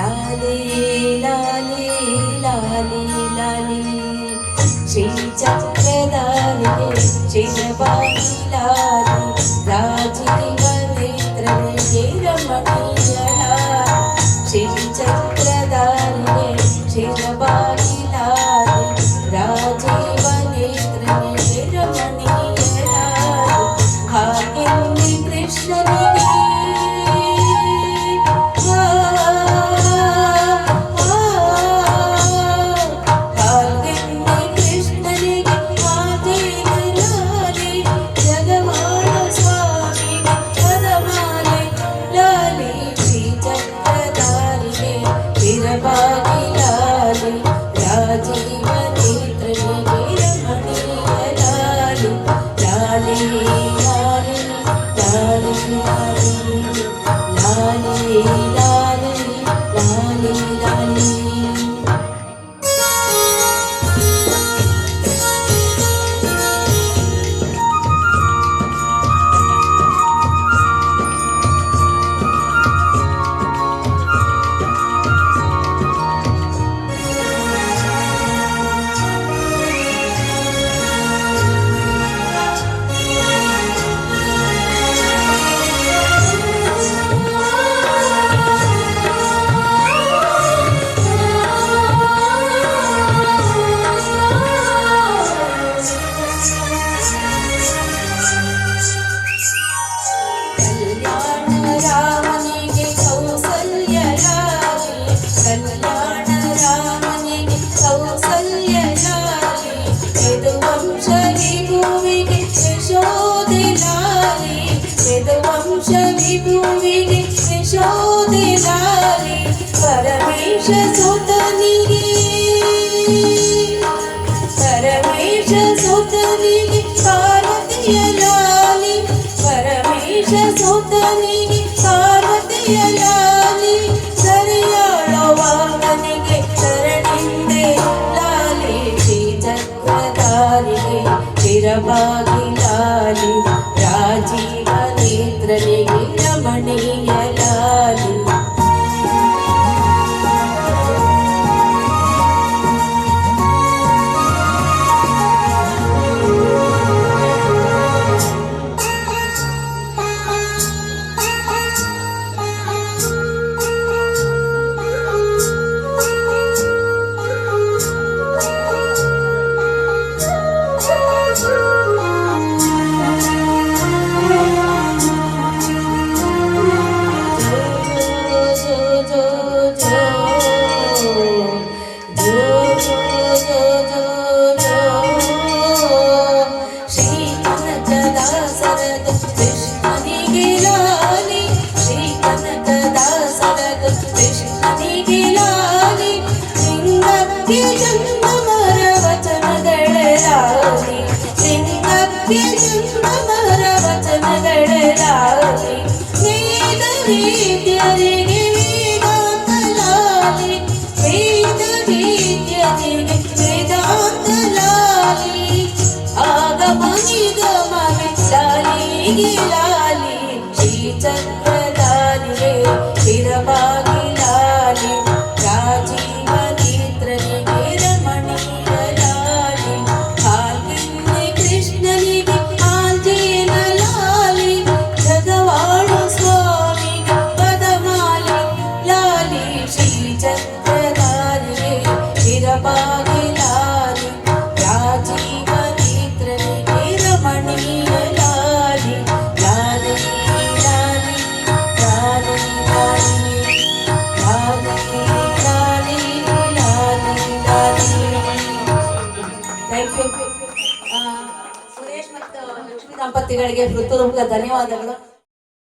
ಲಾಲಿ ಲಾಲಿ ಲಾಲಿ ಲಾಲಿ ಶ್ರೀ ಚಕ್ರಧಾರಿಗೆ ಶಿರಬಾಗಿ ಲಾಲಿ ರಾಜೀವ ನೇತ್ರನಿಗೆ ರಮಣೀಯ ಲಾಲಿ ಶ್ರೀ ಚಕ್ರಧಾರಿಗೆ ಶಿರಬಾಗಿ ಲಾಲಿ ರಾಜೀವ ನೇತ್ರನಿಗೆ ರಮಣೀಯ ಲಾಲಿ ಹಾಗೆಂದು ಕೃಷ್ಣನಿಗೆ राजीव नेत्रनिगे रमणीय लाली लाली लाली लाली लाली लाली लाली लाली ವಿಭುವಿಗೆ ಯಶೋದೆ ಲಾಲಿ ಪರಮೇಶ ಸುತನಿಗೆ ಪಾರ್ವತಿಯ ಲಾಲಿ ಪರಮೇಶ ಸುತನಿಗೆ ಪಾರ್ವತಿಯ ಲಾಲಿ ಸರಿಯಾಳುವವನಿಗೆ ಶರಣಿಂದೆ ಲಾಲಿ ಶ್ರೀ ಚಕ್ರಧಾರಿಗೆ ಶಿರಬಾಗಿ ಲಾಲಿ ರಾಜೀವ ನೇತ್ರನಿಗೆ ರಮಣೀಯ ಲಾಲಿ ಲಾಲಿ ಶ್ರೀ ಚಕ್ರಧಾರಿಗೆ ಶಿರಬಾಗಿ ಲಾಲಿ ರಾಜೀವ ನೇತ್ರನಿಗೆ ರಮಣೀಯ ಲಾಲಿ ಹಾಗೆಂದು ಕೃಷ್ಣನಿಗೆ ಆಂಜೇನ ಲಾಲಿ ಜಗವಾಳು ಸ್ವಾಮಿಗೆ ಪದಮಾಲಿ ಲಾಲಿ ಶ್ರೀ ಚಕ್ರಧಾರಿಗೆ ಶಿರಬಾಗಿ ಲಾಲಿ ರಾಜೀವ ನೇತ್ರನಿಗೆ ರಮಣೀಯ ಸುರೇಶ್ ಮತ್ತು ಲಕ್ಷ್ಮೀ ದಂಪತಿಗಳಿಗೆ ಹೃತ್ಪೂರ್ವಕ ಧನ್ಯವಾದಗಳು.